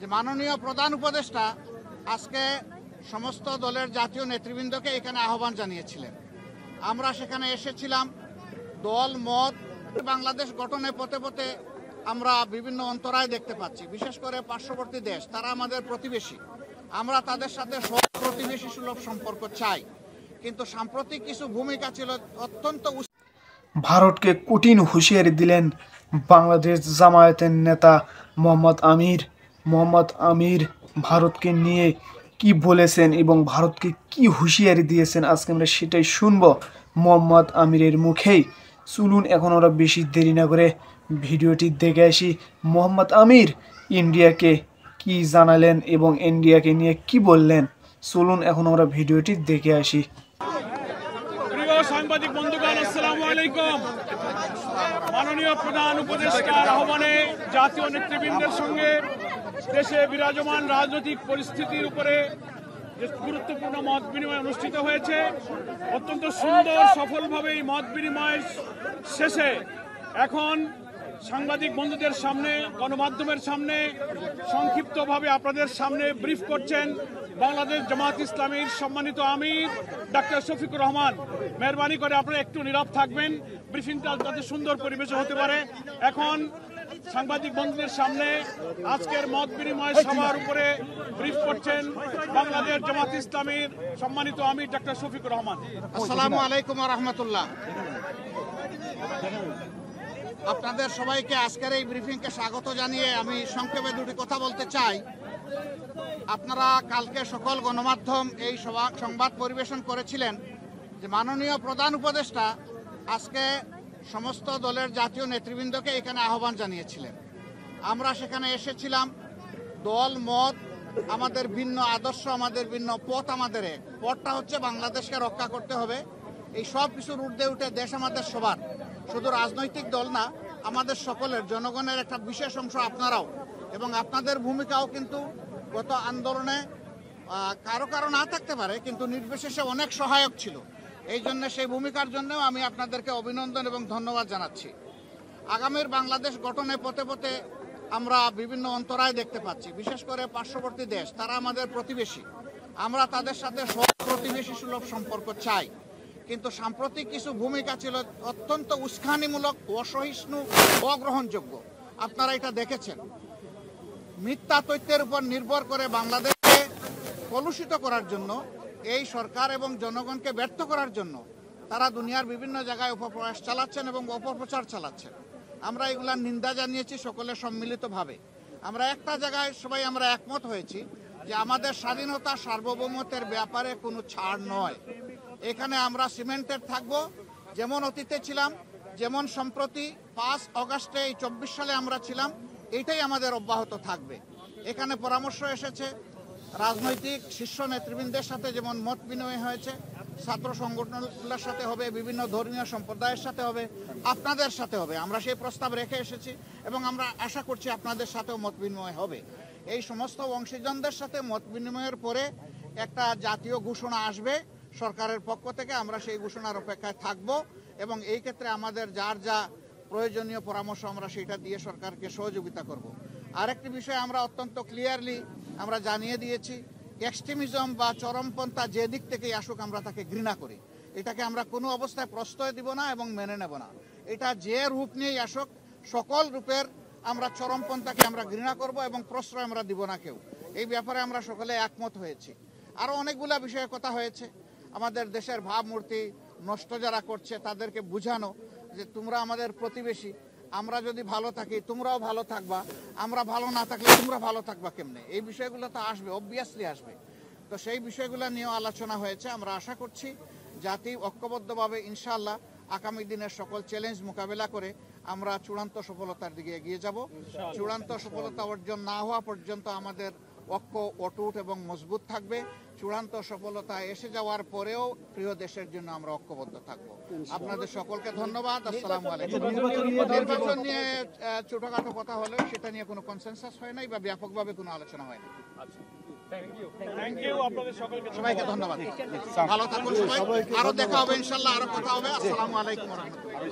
যে মাননীয় প্রধান উপদেষ্টা আজকে সমস্ত দলের জাতীয় নেতৃবৃন্দকে এখানে আহ্বান জানিয়েছিলেন। আমরা সেখানে এসেছিলাম। দল মত বাংলাদেশ গঠনে পথে পথে আমরা বিভিন্ন অন্তরায় দেখতে পাচ্ছি, বিশেষ করে পার্শ্ববর্তী দেশ, তারা আমাদের প্রতিবেশী। আমরা তাদের সাথে প্রতিবেশী সুলভ সম্পর্ক চাই, কিন্তু সাম্প্রতিক কিছু ভূমিকা ছিল অত্যন্ত। ভারতকে কঠিন হুঁশিয়ারি দিলেন বাংলাদেশ জামায়াতের নেতা মোহাম্মদ আমির ভারতকে নিয়ে কি বলেছেন এবং ভারতকে কি হুঁশিয়ারি দিয়েছেন আজকে আমরা সেটাই শুনব মোহাম্মদ আমিরের মুখেই। চলুন এখন ওরা বেশি দেরি না করে ভিডিওটি দেখে আসি। মোহাম্মদ আমির ইন্ডিয়াকে কি জানালেন এবং ইন্ডিয়াকে নিয়ে কি বললেন, চলুন এখন আমরা ভিডিওটি দেখে আসি। প্রিয় সাংবাদিক বন্ধুগণ, আসসালামু আলাইকুম। মাননীয় প্রধান উপদেষ্টার আহ্বানে জাতীয় নেতৃবৃন্দের সঙ্গে দেশে বিরাজমান রাজনৈতিক পরিস্থিতির উপরে গুরুত্বপূর্ণ মত বিনিময় অনুষ্ঠিত হয়েছে। অত্যন্ত সুন্দর সফলভাবে এই মত বিনিময়ের শেষে এখন সাংবাদিক বন্ধুদের সামনে, গণমাধ্যমের সামনে সংক্ষিপ্তভাবে আপনাদের সামনে ব্রিফ করছেন বাংলাদেশ জামাত ইসলামীর সম্মানিত আমির ডাক্তার শফিকুর রহমান। মেহরবানি করে আপনারা একটু নীরব থাকবেন, ব্রিফিংটা যাতে সুন্দর পরিবেশে হতে পারে। এখন সাংবাদিক বন্ধুদের সামনে আজকের মত বিনিময় সভার উপরে ব্রিফ করছেন বাংলাদেশ জামাত ইসলামীর সম্মানিত আমির ডাক্তার শফিকুর রহমান। আসসালামু আলাইকুম ওয়া রাহমাতুল্লাহ। আপনাদের সবাইকে আজকের এই ব্রিফিংকে স্বাগত জানিয়ে আমি সংক্ষেপে দুটি কথা বলতে চাই। আপনারা কালকে সকল গণমাধ্যম এই সংবাদ পরিবেশন করেছিলেন যে মাননীয় প্রধান উপদেষ্টা আজকে সমস্ত দলের জাতীয় নেতৃবৃন্দকে এখানে আহ্বান জানিয়েছিলেন। আমরা সেখানে এসেছিলাম। দল মত আমাদের ভিন্ন, আদর্শ আমাদের ভিন্ন, পথ আমাদের এক। পথটা হচ্ছে বাংলাদেশকে রক্ষা করতে হবে। এই সব কিছুর ঊর্ধ্বে উঠে দেশ আমাদের সবার, শুধু রাজনৈতিক দল না, আমাদের সকলের, জনগণের একটা বিশেষ অংশ আপনারাও, এবং আপনাদের ভূমিকাও কিন্তু গত আন্দোলনে কারো না থাকতে পারে, কিন্তু নির্বিশেষে অনেক সহায়ক ছিল। এই জন্য সেই ভূমিকার জন্যও আমি আপনাদেরকে অভিনন্দন এবং ধন্যবাদ জানাচ্ছি। আগামীর বাংলাদেশ গঠনে পথে পথে আমরা বিভিন্ন অন্তরায় দেখতে পাচ্ছি, বিশেষ করে পার্শ্ববর্তী দেশ, তারা আমাদের প্রতিবেশী। আমরা তাদের সাথে প্রতিবেশী সুলভ সম্পর্ক চাই, কিন্তু সাম্প্রতিক কিছু ভূমিকা ছিল অত্যন্ত উস্কানিমূলক, অসহিষ্ণু, অগ্রহণযোগ্য। আপনারা এটা দেখেছেন। মিথ্যা তথ্যের উপর নির্ভর করে বাংলাদেশকে কলুষিত করার জন্য, এই সরকার এবং জনগণকে ব্যর্থ করার জন্য তারা দুনিয়ার বিভিন্ন জায়গায় অপপ্রয়াস চালাচ্ছেন এবং অপপ্রচার চালাচ্ছেন। আমরা এগুলার নিন্দা জানিয়েছি সকলে সম্মিলিতভাবে। আমরা একটা জায়গায় সবাই আমরা একমত হয়েছি যে আমাদের স্বাধীনতা সার্বভৌমত্বের ব্যাপারে কোনো ছাড় নয়। এখানে আমরা সিমেন্টেড থাকব, যেমন অতীতে ছিলাম, যেমন সম্প্রতি 5 অগাস্টে এই 24 সালে আমরা ছিলাম, এইটাই আমাদের অব্যাহত থাকবে। এখানে পরামর্শ এসেছে রাজনৈতিক শীর্ষ নেতৃবৃন্দের সাথে, যেমন মত বিনিময় হয়েছে, ছাত্র সংগঠনগুলোর সাথে হবে, বিভিন্ন ধর্মীয় সম্প্রদায়ের সাথে হবে, আপনাদের সাথে হবে। আমরা সেই প্রস্তাব রেখে এসেছি এবং আমরা আশা করছি আপনাদের সাথেও মত বিনিময় হবে। এই সমস্ত অংশীজনদের সাথে মত বিনিময়ের পরে একটা জাতীয় ঘোষণা আসবে সরকারের পক্ষ থেকে। আমরা সেই ঘোষণার অপেক্ষায় থাকব এবং এই ক্ষেত্রে আমাদের যার যা প্রয়োজনীয় পরামর্শ আমরা সেটা দিয়ে সরকারকে সহযোগিতা করব। আরেকটি বিষয় আমরা অত্যন্ত ক্লিয়ারলি আমরা জানিয়ে দিয়েছি, এক্সট্রিমিজম বা চরমপন্থা যে দিক থেকেই আসুক আমরা তাকে ঘৃণা করি। এটাকে আমরা কোনো অবস্থায় প্রশ্রয় দিব না এবং মেনে নেব না। এটা যে রূপ নিয়েই আসুক, সকল রূপের আমরা চরমপন্থাকে আমরা ঘৃণা করব এবং প্রশ্রয় আমরা দিব না কেউ। এই ব্যাপারে আমরা সকলে একমত হয়েছি। আরও অনেকগুলা বিষয়ে কথা হয়েছে। আমাদের দেশের ভাবমূর্তি নষ্ট যারা করছে তাদেরকে বুঝানো যে তোমরা আমাদের প্রতিবেশী, আমরা যদি ভালো থাকি তোমরাও ভালো থাকবা, আমরা ভালো না থাকলে তোমরা ভালো থাকবা কেমনে। এই বিষয়গুলো তো আসবে, অবভিয়াসলি আসবে। তো সেই বিষয়গুলো নিয়েও আলোচনা হয়েছে। আমরা আশা করছি জাতি ঐক্যবদ্ধভাবে ইনশাআল্লাহ আগামী দিনের সকল চ্যালেঞ্জ মোকাবেলা করে আমরা চূড়ান্ত সফলতার দিকে এগিয়ে যাব। চূড়ান্ত সফলতা অর্জন না হওয়া পর্যন্ত আমাদের ঐক্য অটুট এবং মজবুত থাকবে। চূড়ান্ত সফলতা এসে যাওয়ার পরেও প্রিয় দেশের জন্য আমরা ঐক্যবদ্ধ থাকবো। আপনাদের সকলকে ধন্যবাদ। আসসালামু আলাইকুম। নির্বাচন নিয়ে ছোটখাটো কথা হলেও সেটা নিয়ে কোনো কনসেনসাস হয় নাই বা ব্যাপকভাবে কোনো আলোচনা হয়নি। সবাইকে ধন্যবাদ। ভালো থাকুন সবাই। আরো দেখা হবে ইনশাল্লাহ, আরো কথা হবে। আসসালামু আলাইকুম ওয়া রাহমাতুল্লাহ।